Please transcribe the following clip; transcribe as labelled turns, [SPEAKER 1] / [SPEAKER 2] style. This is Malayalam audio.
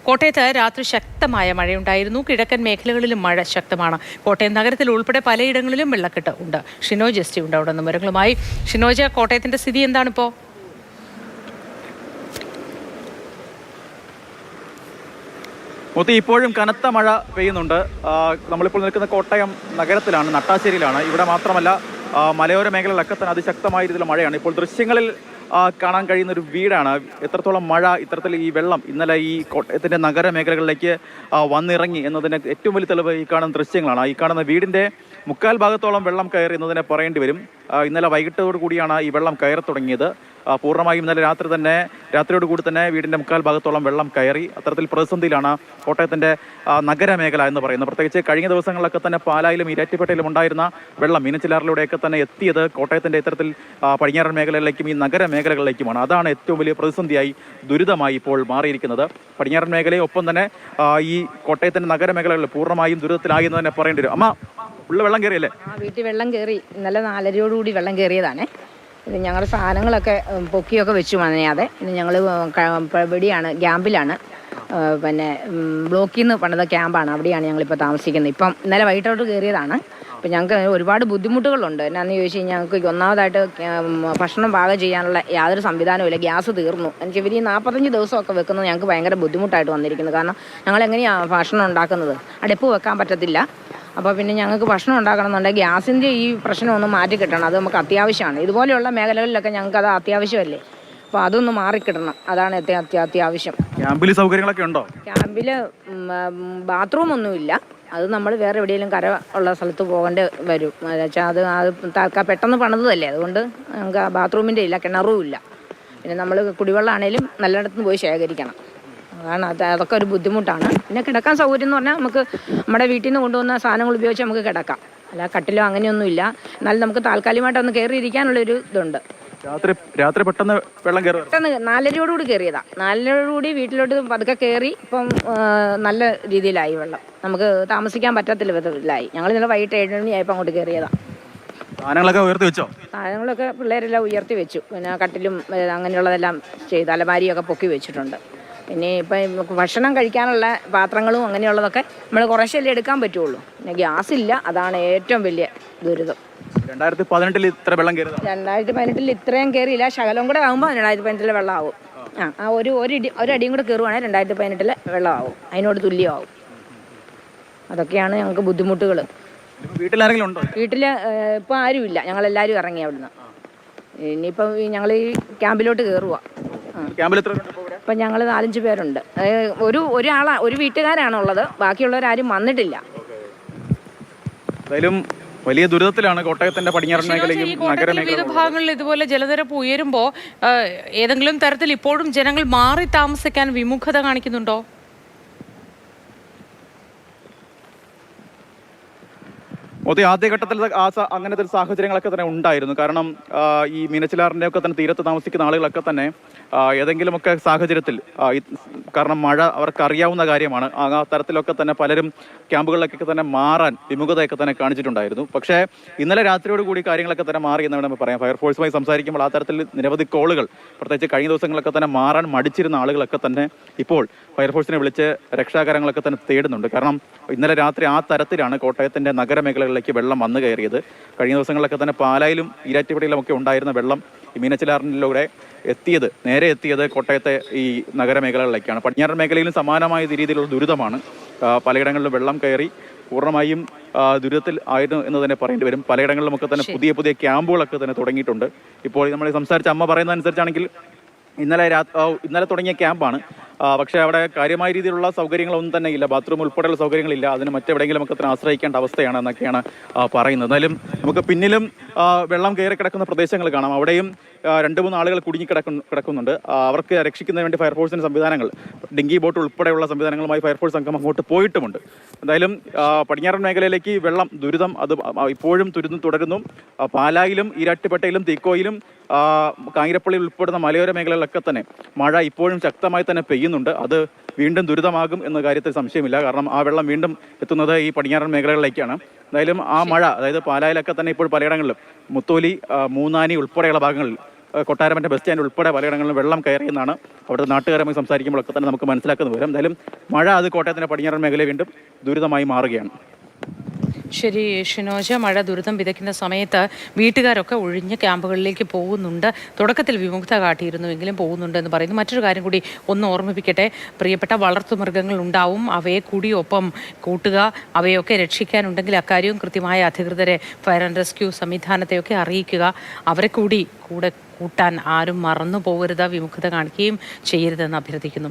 [SPEAKER 1] കോട്ടയത്ത് രാത്രി ശക്തമായ മഴയുണ്ടായിരുന്നു. കിഴക്കൻ മേഖലകളിലും മഴ ശക്തമാണ്. കോട്ടയം നഗരത്തിൽ ഉൾപ്പെടെ പലയിടങ്ങളിലും വെള്ളക്കെട്ട് ഉണ്ട്. ഷിനോജ് എസ് ടി ഉണ്ട് അവിടെ നിന്ന് വിവരങ്ങളുമായി. ഷിനോജ്, കോട്ടയത്തിന്റെ സ്ഥിതി എന്താണിപ്പോ?
[SPEAKER 2] ഇപ്പോഴും കനത്ത മഴ പെയ്യുന്നുണ്ട്. നമ്മളിപ്പോൾ നിൽക്കുന്ന കോട്ടയം നഗരത്തിലാണ്, നട്ടാശ്ശേരിയിലാണ്. ഇവിടെ മാത്രമല്ല, മലയോര മേഖലകളിലൊക്കെ തന്നെ അതിശക്തമായ രീതിയിലുള്ള മഴയാണ്. ഇപ്പോൾ ദൃശ്യങ്ങളിൽ കാണാൻ കഴിയുന്ന ഒരു വീടാണ്. എത്രത്തോളം മഴ, ഇത്തരത്തിൽ ഈ വെള്ളം ഇന്നലെ ഈ കോട്ടയത്തിൻ്റെ നഗര മേഖലകളിലേക്ക് വന്നിറങ്ങി എന്നതിന് ഏറ്റവും വലിയ തെളിവ് ഈ കാണുന്ന ദൃശ്യങ്ങളാണ്. ഈ കാണുന്ന വീടിൻ്റെ മുക്കാൽ ഭാഗത്തോളം വെള്ളം കയറി എന്നതിനെ പറയേണ്ടി വരും. ഇന്നലെ വൈകിട്ടോടു കൂടിയാണ് ഈ വെള്ളം കയറി തുടങ്ങിയത്. പൂർണ്ണമായും ഇന്നലെ രാത്രിയോട് കൂടി തന്നെ വീടിൻ്റെ മുക്കാൽ ഭാഗത്തോളം വെള്ളം കയറി. അത്തരത്തിൽ പ്രതിസന്ധിയിലാണ് കോട്ടയത്തിൻ്റെ നഗരമേഖല എന്ന് പറയുന്നത്. പ്രത്യേകിച്ച് കഴിഞ്ഞ ദിവസങ്ങളിലൊക്കെ തന്നെ പാലായിലും ഈരാറ്റുപേട്ടയിലും ഉണ്ടായിരുന്ന വെള്ളം മീനച്ചിലാറിലൂടെയൊക്കെ തന്നെ എത്തിയത് കോട്ടയത്തിൻ്റെ ഇത്തരത്തിൽ പടിഞ്ഞാറൻ മേഖലകളിലേക്കും ഈ നഗരമേഖലകളിലേക്കുമാണ്. അതാണ് ഏറ്റവും വലിയ പ്രതിസന്ധിയായി, ദുരിതമായി ഇപ്പോൾ മാറിയിരിക്കുന്നത്. പടിഞ്ഞാറൻ മേഖലയെ ഒപ്പം തന്നെ ഈ കോട്ടയത്തിൻ്റെ നഗരമേഖലകളിൽ പൂർണ്ണമായും ദുരിതത്തിലായി എന്ന് തന്നെ പറയേണ്ടി വരും. അമ്മ, ഉള്ള വെള്ളം കയറിയല്ലേ?
[SPEAKER 3] വീട്ടിൽ വെള്ളം കയറി. ഇന്നലെ 4:30 വെള്ളം കയറിയതാണേ. ഇത് ഞങ്ങളുടെ സാധനങ്ങളൊക്കെ പൊക്കിയൊക്കെ വെച്ചു മണയാതെ. ഇനി ഞങ്ങൾ ഇവിടെയാണ്, ക്യാമ്പിലാണ്, പിന്നെ ബ്ലോക്കിൽ നിന്ന് പണിത ക്യാമ്പാണ്. അവിടെയാണ് ഞങ്ങളിപ്പോൾ താമസിക്കുന്നത്. ഇപ്പം ഇന്നലെ വൈകിട്ടോട്ട് കയറിയതാണ്. അപ്പം ഞങ്ങൾക്ക് ഒരുപാട് ബുദ്ധിമുട്ടുകളുണ്ട്. എന്നാന്ന് ചോദിച്ചു കഴിഞ്ഞാൽ ഞങ്ങൾക്ക് ഒന്നാമതായിട്ട് ഭക്ഷണം പാകം ചെയ്യാനുള്ള യാതൊരു സംവിധാനവും ഇല്ല. ഗ്യാസ് തീർന്നു. എനിക്ക് ഇവർ 45 ദിവസമൊക്കെ വെക്കുന്നത് ഞങ്ങൾക്ക് ഭയങ്കര ബുദ്ധിമുട്ടായിട്ട് വന്നിരിക്കുന്നത്. കാരണം ഞങ്ങൾ എങ്ങനെയാണ് ഭക്ഷണം ഉണ്ടാക്കുന്നത്? അടുപ്പ് വെക്കാൻ പറ്റത്തില്ല. അപ്പോൾ പിന്നെ ഞങ്ങൾക്ക് ഭക്ഷണം ഉണ്ടാക്കണമെന്നുണ്ടെങ്കിൽ ഗ്യാസിൻ്റെ ഈ പ്രശ്നം ഒന്ന് മാറ്റി കിട്ടണം. അത് നമുക്ക് അത്യാവശ്യമാണ്. ഇതുപോലെയുള്ള മേഖലകളിലൊക്കെ ഞങ്ങൾക്ക് അത് അത്യാവശ്യമല്ലേ. അപ്പോൾ അതൊന്ന് മാറിക്കിട്ടണം. അതാണ് അത്യാവശ്യം.
[SPEAKER 2] ക്യാമ്പിൽ സൗകര്യങ്ങളൊക്കെ ഉണ്ടോ?
[SPEAKER 3] ക്യാമ്പിൽ ബാത്റൂമൊന്നുമില്ല. അത് നമ്മൾ വേറെ എവിടെയെങ്കിലും കര ഉള്ള സ്ഥലത്ത് പോകേണ്ടി വരും. വെച്ചാൽ അത് പെട്ടെന്ന് പണിതല്ലേ. അതുകൊണ്ട് ഞങ്ങൾക്ക് ബാത്റൂമിൻ്റെ ഇല്ല, കിണറും ഇല്ല. പിന്നെ നമ്മൾ കുടിവെള്ളമാണേലും നല്ലിടത്തുനിന്ന് പോയി ശേഖരിക്കണം. അതാണ് അതൊക്കെ ഒരു ബുദ്ധിമുട്ടാണ്. പിന്നെ കിടക്കാൻ സൗകര്യം എന്ന് പറഞ്ഞാൽ നമുക്ക് നമ്മുടെ വീട്ടിൽ നിന്ന് കൊണ്ടുവന്ന സാധനങ്ങൾ ഉപയോഗിച്ച് നമുക്ക് കിടക്കാം. അല്ല കട്ടിലോ അങ്ങനെയൊന്നും ഇല്ല. എന്നാലും നമുക്ക് താൽക്കാലികമായിട്ട് ഒന്ന് കയറിയിരിക്കാനുള്ളൊരു ഇതുണ്ട്.
[SPEAKER 2] രാത്രി പെട്ടെന്ന് വെള്ളം കയറി.
[SPEAKER 3] പെട്ടെന്ന് 4:30 കയറിയതാണ്. 4:30 വീട്ടിലോട്ട് പതുക്കെ കയറി. ഇപ്പം നല്ല രീതിയിലായി വെള്ളം. നമുക്ക് താമസിക്കാൻ പറ്റത്തില്ല വിധത്തിലായി. ഞങ്ങൾ ഇന്നലെ വൈകിട്ട് 7 മണിയായപ്പോൾ അങ്ങോട്ട് കയറിയതാണ്.
[SPEAKER 2] സാധനങ്ങളൊക്കെ ഉയർത്തി വെച്ചോ?
[SPEAKER 3] സാധനങ്ങളൊക്കെ പിള്ളേരെല്ലാം ഉയർത്തി വെച്ചു. പിന്നെ കട്ടിലും അങ്ങനെയുള്ളതെല്ലാം ചെയ്ത് അലമാരിയൊക്കെ പൊക്കി വെച്ചിട്ടുണ്ട്. പിന്നെ ഇപ്പം ഭക്ഷണം കഴിക്കാനുള്ള പാത്രങ്ങളും അങ്ങനെയുള്ളതൊക്കെ നമ്മൾ കുറച്ചല്ലേ എടുക്കാൻ പറ്റുള്ളൂ. പിന്നെ ഗ്യാസ് ഇല്ല. അതാണ് ഏറ്റവും വലിയ ദുരിതം.
[SPEAKER 2] 2018 ഇത്ര വെള്ളം കയറി?
[SPEAKER 3] 2018 ഇത്രയും കയറിയില്ല. ശകലം കൂടെ ആകുമ്പോൾ 2018 വെള്ളം ആവും. ഒരടിയും കൂടെ കയറുവാണെങ്കിൽ 2018 വെള്ളം ആവും. അതിനോട് തുല്യമാവും. അതൊക്കെയാണ് ഞങ്ങൾക്ക് ബുദ്ധിമുട്ടുകൾ.
[SPEAKER 2] വീട്ടിലാരെങ്കിലും ഉണ്ടോ?
[SPEAKER 3] വീട്ടിൽ ഇപ്പോൾ ആരുമില്ല. ഞങ്ങളെല്ലാവരും ഇറങ്ങി അവിടുന്ന്. ഇനിയിപ്പോൾ ഞങ്ങൾ ഈ ക്യാമ്പിലോട്ട് കയറുക. ഇപ്പം ഞങ്ങൾ 4-5 പേരുണ്ട്. ഒരു വീട്ടുകാരാണുള്ളത്. ബാക്കിയുള്ളവരാരും വന്നിട്ടില്ല.
[SPEAKER 2] വലിയ ദുരിതത്തിലാണ് കോട്ടയത്തിന്റെ പടിഞ്ഞാറൻ മേഖലയും
[SPEAKER 1] വിവിധ ഭാഗങ്ങളിൽ ഇതുപോലെ ജലനിരപ്പ് ഉയരുമ്പോൾ ഏതെങ്കിലും തരത്തിൽ ഇപ്പോഴും ജനങ്ങൾ മാറി താമസിക്കാൻ വിമുഖത കാണിക്കുന്നുണ്ടോ?
[SPEAKER 2] ആദ്യഘട്ടത്തിൽ അങ്ങനത്തെ സാഹചര്യങ്ങളൊക്കെ തന്നെ ഉണ്ടായിരുന്നു. കാരണം ഈ മീനച്ചിലാറിൻ്റെ ഒക്കെ തന്നെ തീരത്ത് താമസിക്കുന്ന ആളുകളൊക്കെ തന്നെ ഏതെങ്കിലുമൊക്കെ സാഹചര്യത്തിൽ കാരണം മഴ അവർക്ക് അറിയാവുന്ന കാര്യമാണ്. ആ തരത്തിലൊക്കെ തന്നെ പലരും ക്യാമ്പുകളിലൊക്കെ തന്നെ മാറാൻ വിമുഖതയൊക്കെ തന്നെ കാണിച്ചിട്ടുണ്ടായിരുന്നു. പക്ഷേ ഇന്നലെ രാത്രിയോട് കൂടി കാര്യങ്ങളൊക്കെ തന്നെ മാറി എന്ന് വേണമെങ്കിൽ പറയാം. ഫയർഫോഴ്സുമായി സംസാരിക്കുമ്പോൾ ആ തരത്തിൽ നിരവധി കോളുകൾ, പ്രത്യേകിച്ച് കഴിഞ്ഞ ദിവസങ്ങളൊക്കെ തന്നെ മാറാൻ മടിച്ചിരുന്ന ആളുകളൊക്കെ തന്നെ ഇപ്പോൾ ഫയർഫോഴ്സിനെ വിളിച്ച് രക്ഷാകരങ്ങളൊക്കെ തന്നെ തേടുന്നുണ്ട്. കാരണം ഇന്നലെ രാത്രി ആ തരത്തിലാണ് കോട്ടയത്തിൻ്റെ നഗരമേഖലകളിലേക്ക് വെള്ളം വന്നു കയറിയത്. കഴിഞ്ഞ ദിവസങ്ങളിലൊക്കെ തന്നെ പാലായിലും ഈരാറ്റുപേട്ടയിലുമൊക്കെ ഉണ്ടായിരുന്ന വെള്ളം ഈ മീനച്ചിലാറിലൂടെ നേരെ എത്തിയത് കോട്ടയത്തെ ഈ നഗരമേഖലകളിലേക്കാണ്. പടിഞ്ഞാറൻ മേഖലയിലും സമാനമായ രീതിയിലുള്ള ദുരിതമാണ്. പലയിടങ്ങളിലും വെള്ളം കയറി പൂർണ്ണമായും ദുരിതത്തിൽ ആയിരുന്നു എന്ന് തന്നെ പറയേണ്ടി വരും. പലയിടങ്ങളിലുമൊക്കെ തന്നെ പുതിയ ക്യാമ്പുകളൊക്കെ തന്നെ തുടങ്ങിയിട്ടുണ്ട്. ഇപ്പോൾ നമ്മൾ സംസാരിച്ച അമ്മ പറയുന്നതനുസരിച്ചാണെങ്കിൽ ഇന്നലെ തുടങ്ങിയ ക്യാമ്പാണ്. പക്ഷേ അവിടെ കാര്യമായ രീതിയിലുള്ള സൗകര്യങ്ങളൊന്നും തന്നെ ഇല്ല. ബാത്റൂം ഉൾപ്പെടെയുള്ള സൗകര്യങ്ങളില്ല. അതിന് മറ്റെവിടെയെങ്കിലും ഒക്കെ തന്നെ ആശ്രയിക്കേണ്ട അവസ്ഥയാണ് എന്നൊക്കെയാണ് പറയുന്നത്. എന്നാലും നമുക്ക് പിന്നിലും വെള്ളം കയറി കിടക്കുന്ന പ്രദേശങ്ങൾ കാണാം. അവിടെയും 2-3 ആളുകൾ കുടുങ്ങി കിടക്കുന്നുണ്ട്. അവർക്ക് രക്ഷിക്കുന്നതിന് വേണ്ടി ഫയർഫോഴ്സിൻ്റെ സംവിധാനങ്ങൾ, ഡിങ്കി ബോട്ട് ഉൾപ്പെടെയുള്ള സംവിധാനങ്ങളുമായി ഫയർഫോഴ്സ് സംഘം അങ്ങോട്ട് പോയിട്ടുമുണ്ട്. എന്തായാലും പടിഞ്ഞാറൻ മേഖലയിലേക്ക് വെള്ളം ദുരിതം അത് ഇപ്പോഴും തുടരുന്നു. പാലായിലും ഈരാറ്റുപേട്ടയിലും തീക്കോയിലും കാഞ്ഞിരപ്പള്ളി ഉൾപ്പെടുന്ന മലയോര മേഖലകളിലൊക്കെ തന്നെ മഴ ഇപ്പോഴും ശക്തമായി തന്നെ പെയ്യുന്നുണ്ട്. അത് വീണ്ടും ദുരിതമാകും എന്ന കാര്യത്തിൽ സംശയമില്ല. കാരണം ആ വെള്ളം വീണ്ടും എത്തുന്നത് ഈ പടിഞ്ഞാറൻ മേഖലകളിലേക്കാണ്. എന്തായാലും ആ മഴ, അതായത് പാലായിലൊക്കെ തന്നെ ഇപ്പോൾ പലയിടങ്ങളിലും മുത്തോലി, മൂന്നാനി ഉൾപ്പെടെയുള്ള ഭാഗങ്ങളിൽ കൊട്ടാരമറ്റം ബസ് സ്റ്റാൻഡ് ഉൾപ്പെടെ പലയിടങ്ങളിലും വെള്ളം കയറിയെന്നാണ് അവിടുത്തെ നാട്ടുകാരുമായി സംസാരിക്കുമ്പോഴൊക്കെ തന്നെ നമുക്ക് മനസ്സിലാക്കുന്ന വിവരം. എന്തായാലും മഴ അത് കോട്ടയത്തിൻ്റെ പടിഞ്ഞാറൻ മേഖല വീണ്ടും ദുരിതമായി മാറുകയാണ്.
[SPEAKER 1] ശരി ഷിനോജ, മഴ ദുരിതം വിതയ്ക്കുന്ന സമയത്ത് വീട്ടുകാരൊക്കെ ഒഴിഞ്ഞ് ക്യാമ്പുകളിലേക്ക് പോകുന്നുണ്ട്. തുടക്കത്തിൽ വിമുക്ത കാട്ടിയിരുന്നുവെങ്കിലും പോകുന്നുണ്ട് എന്ന് പറയുന്നു. മറ്റൊരു കാര്യം കൂടി ഒന്ന് ഓർമ്മിപ്പിക്കട്ടെ, പ്രിയപ്പെട്ട വളർത്തുമൃഗങ്ങൾ ഉണ്ടാവും, അവയെ കൂടി ഒപ്പം കൂട്ടുക. അവയൊക്കെ രക്ഷിക്കാനുണ്ടെങ്കിൽ അക്കാര്യവും കൃത്യമായ അധികൃതരെ ഫയർ ആൻഡ് റെസ്ക്യൂ സംവിധാനത്തെയൊക്കെ അറിയിക്കുക. അവരെ കൂടി കൂടെ കൂട്ടാൻ ആരും മറന്നു പോകരുത്, വിമുഖത കാണിക്കുകയും ചെയ്യരുതെന്ന് അഭ്യർത്ഥിക്കുന്നു.